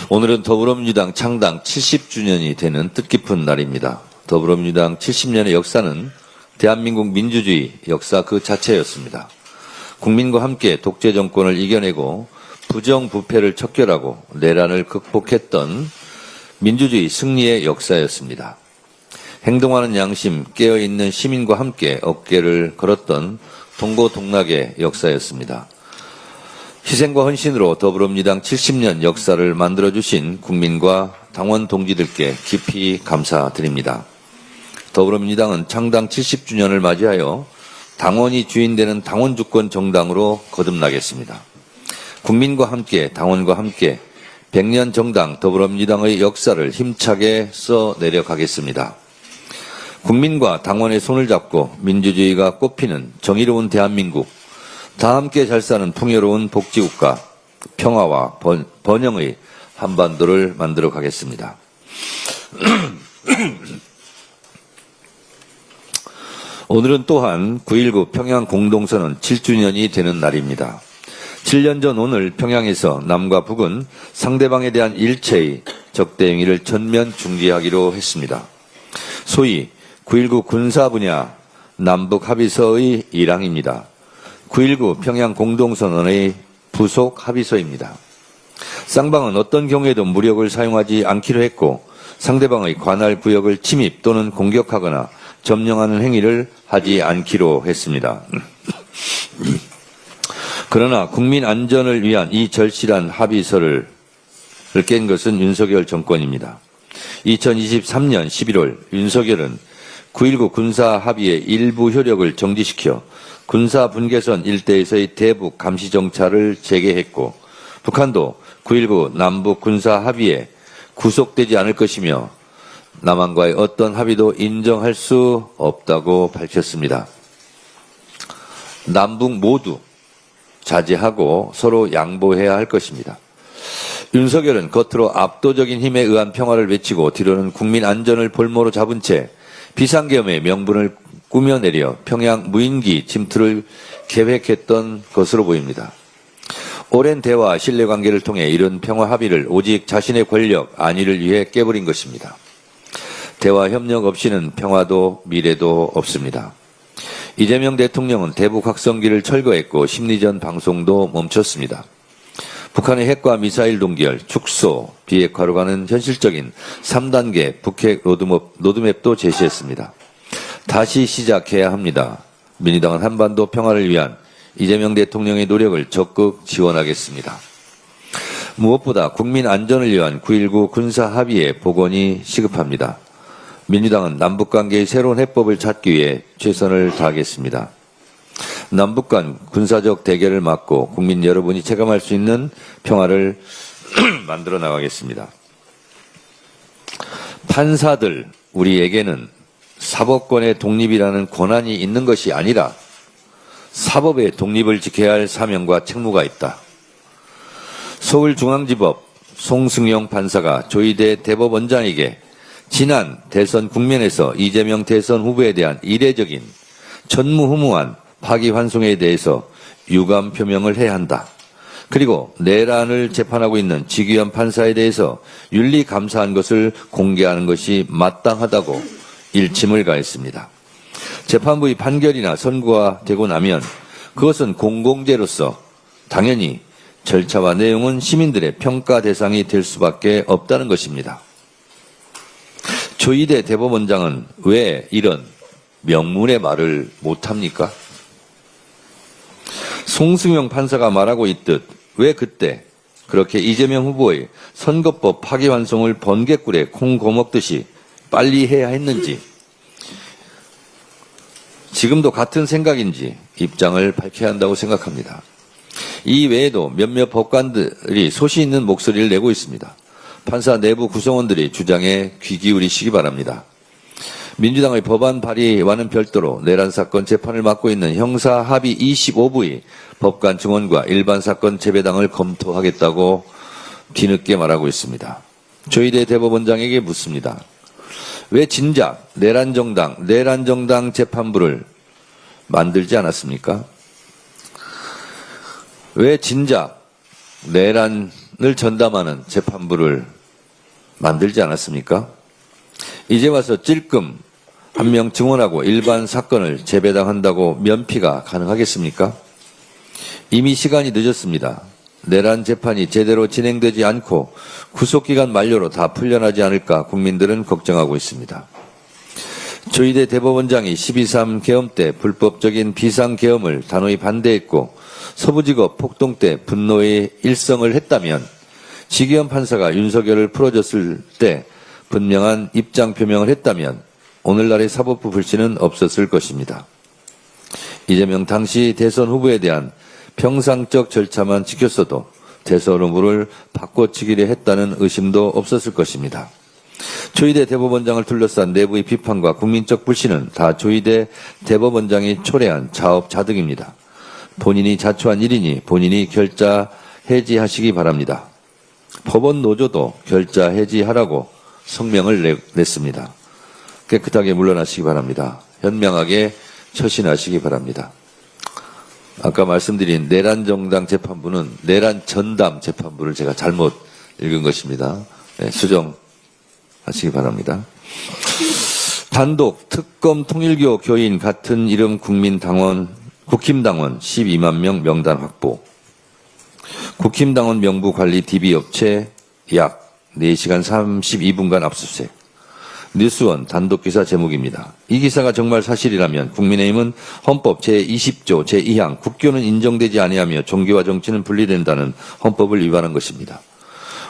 오늘은 더불어민주당 창당 70주년이 되는 뜻깊은 날입니다. 더불어민주당 70년의 역사는 대한민국 민주주의 역사 그 자체였습니다. 국민과 함께 독재 정권을 이겨내고 부정부패를 척결하고 내란을 극복했던 민주주의 승리의 역사였습니다. 행동하는 양심, 깨어있는 시민과 함께 어깨를 걸었던 동고동락의 역사였습니다. 희생과 헌신으로 더불어민주당 70년 역사를 만들어주신 국민과 당원 동지들께 깊이 감사드립니다. 더불어민주당은 창당 70주년을 맞이하여 당원이 주인되는 당원주권 정당으로 거듭나겠습니다. 국민과 함께, 당원과 함께 100년 정당 더불어민주당의 역사를 힘차게 써내려가겠습니다. 국민과 당원의 손을 잡고 민주주의가 꽃피는 정의로운 대한민국, 다 함께 잘 사는 풍요로운 복지국가, 평화와 번영의 한반도를 만들어 가겠습니다. 오늘은 또한 9.19 평양 공동선언 7주년이 되는 날입니다. 7년 전 오늘 평양에서 남과 북은 상대방에 대한 일체의 적대 행위를 전면 중지하기로 했습니다. 소위 9.19 군사 분야 남북 합의서의 일항입니다. 9.19 평양 공동선언의 부속 합의서입니다. 쌍방은 어떤 경우에도 무력을 사용하지 않기로 했고 상대방의 관할 구역을 침입 또는 공격하거나 점령하는 행위를 하지 않기로 했습니다. 그러나 국민 안전을 위한 이 절실한 합의서를 깬 것은 윤석열 정권입니다. 2023년 11월 윤석열은 9.19 군사 합의의 일부 효력을 정지시켜 군사 분계선 일대에서의 대북 감시 정찰을 재개했고 북한도 9.19 남북 군사 합의에 구속되지 않을 것이며 남한과의 어떤 합의도 인정할 수 없다고 밝혔습니다. 남북 모두 자제하고 서로 양보해야 할 것입니다. 윤석열은 겉으로 압도적인 힘에 의한 평화를 외치고 뒤로는 국민 안전을 볼모로 잡은 채 비상계엄의 명분을 꾸며내려 평양 무인기 침투를 계획했던 것으로 보입니다. 오랜 대화, 신뢰관계를 통해 이런 평화 합의를 오직 자신의 권력, 안위를 위해 깨버린 것입니다. 대화 협력 없이는 평화도 미래도 없습니다. 이재명 대통령은 대북 확성기를 철거했고 심리전 방송도 멈췄습니다. 북한의 핵과 미사일 동결, 축소, 비핵화로 가는 현실적인 3단계 북핵 로드맵도 제시했습니다. 다시 시작해야 합니다. 민주당은 한반도 평화를 위한 이재명 대통령의 노력을 적극 지원하겠습니다. 무엇보다 국민 안전을 위한 9.19 군사 합의의 복원이 시급합니다. 민주당은 남북관계의 새로운 해법을 찾기 위해 최선을 다하겠습니다. 남북 간 군사적 대결을 막고 국민 여러분이 체감할 수 있는 평화를 만들어 나가겠습니다. 판사들, 우리에게는 사법권의 독립이라는 권한이 있는 것이 아니라 사법의 독립을 지켜야 할 사명과 책무가 있다. 서울중앙지법 송승용 판사가 조희대 대법원장에게 지난 대선 국면에서 이재명 대선 후보에 대한 이례적인 전무후무한 파기환송에 대해서 유감 표명을 해야 한다. 그리고 내란을 재판하고 있는 지규현 판사에 대해서 윤리감사한 것을 공개하는 것이 마땅하다고 일침을 가했습니다. 재판부의 판결이나 선고가 되고 나면 그것은 공공재로서 당연히 절차와 내용은 시민들의 평가 대상이 될 수밖에 없다는 것입니다. 조희대 대법원장은 왜 이런 명문의 말을 못합니까? 송승용 판사가 말하고 있듯 왜 그때 그렇게 이재명 후보의 선거법 파기환송을 번개꿀에 콩 거먹듯이 빨리 해야 했는지, 지금도 같은 생각인지 입장을 밝혀야 한다고 생각합니다. 이 외에도 몇몇 법관들이 소시 있는 목소리를 내고 있습니다. 판사 내부 구성원들이 주장에 귀 기울이시기 바랍니다. 민주당의 법안 발의와는 별도로 내란 사건 재판을 맡고 있는 형사 합의 25부의 법관 증언과 일반 사건 재배당을 검토하겠다고 뒤늦게 말하고 있습니다. 조희대 대법원장에게 묻습니다. 왜 진작 내란정당 재판부를 만들지 않았습니까? 왜 진작 내란을 전담하는 재판부를 만들지 않았습니까? 이제 와서 찔끔 한 명 증언하고 일반 사건을 재배당한다고 면피가 가능하겠습니까? 이미 시간이 늦었습니다. 내란 재판이 제대로 진행되지 않고 구속기간 만료로 다 풀려나지 않을까 국민들은 걱정하고 있습니다. 조희대 대법원장이 12.3 계엄 때 불법적인 비상계엄을 단호히 반대했고 서부지법 폭동 때 분노의 일성을 했다면 지기현 판사가 윤석열을 풀어줬을 때 분명한 입장 표명을 했다면 오늘날의 사법부 불신은 없었을 것입니다. 이재명 당시 대선 후보에 대한 평상적 절차만 지켰어도 대선 후보를 바꿔치기를 했다는 의심도 없었을 것입니다. 조희대 대법원장을 둘러싼 내부의 비판과 국민적 불신은 다 조희대 대법원장이 초래한 자업자득입니다. 본인이 자초한 일이니 본인이 결자 해지하시기 바랍니다. 법원 노조도 결자 해지하라고 성명을 냈습니다. 깨끗하게 물러나시기 바랍니다. 현명하게 처신하시기 바랍니다. 아까 말씀드린 내란정당 재판부는 내란전담 재판부를 제가 잘못 읽은 것입니다. 네, 수정하시기 바랍니다. 단독 특검 통일교 교인 같은 이름 국민당원, 국힘당원 12만 명 명단 확보. 국힘당원 명부 관리 DB업체 약 4시간 32분간 압수수색. 뉴스원 단독기사 제목입니다. 이 기사가 정말 사실이라면 국민의힘은 헌법 제20조 제2항 국교는 인정되지 아니하며 종교와 정치는 분리된다는 헌법을 위반한 것입니다.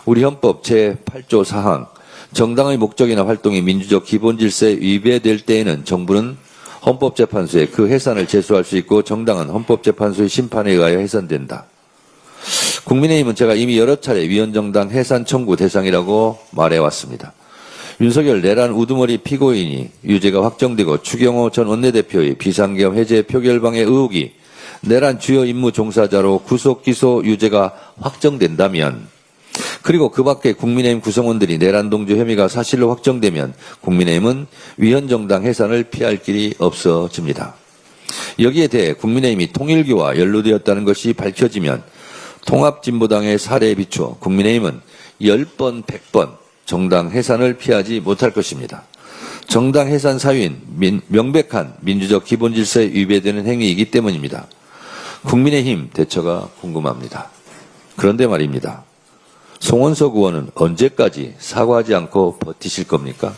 우리 헌법 제8조 4항 정당의 목적이나 활동이 민주적 기본질서에 위배될 때에는 정부는 헌법재판소에 그 해산을 제소할 수 있고 정당은 헌법재판소의 심판에 의하여 해산된다. 국민의힘은 제가 이미 여러 차례 위헌정당 해산 청구 대상이라고 말해왔습니다. 윤석열 내란 우두머리 피고인이 유죄가 확정되고 추경호 전 원내대표의 비상계엄 해제 표결방해 의혹이 내란 주요 임무 종사자로 구속 기소 유죄가 확정된다면 그리고 그 밖에 국민의힘 구성원들이 내란 동조 혐의가 사실로 확정되면 국민의힘은 위헌정당 해산을 피할 길이 없어집니다. 여기에 대해 국민의힘이 통일교와 연루되었다는 것이 밝혀지면 통합진보당의 사례에 비추어 국민의힘은 10번, 100번 정당 해산을 피하지 못할 것입니다. 정당 해산 사유인 명백한 민주적 기본질서에 위배되는 행위이기 때문입니다. 국민의힘 대처가 궁금합니다. 그런데 말입니다. 송원석 의원은 언제까지 사과하지 않고 버티실 겁니까?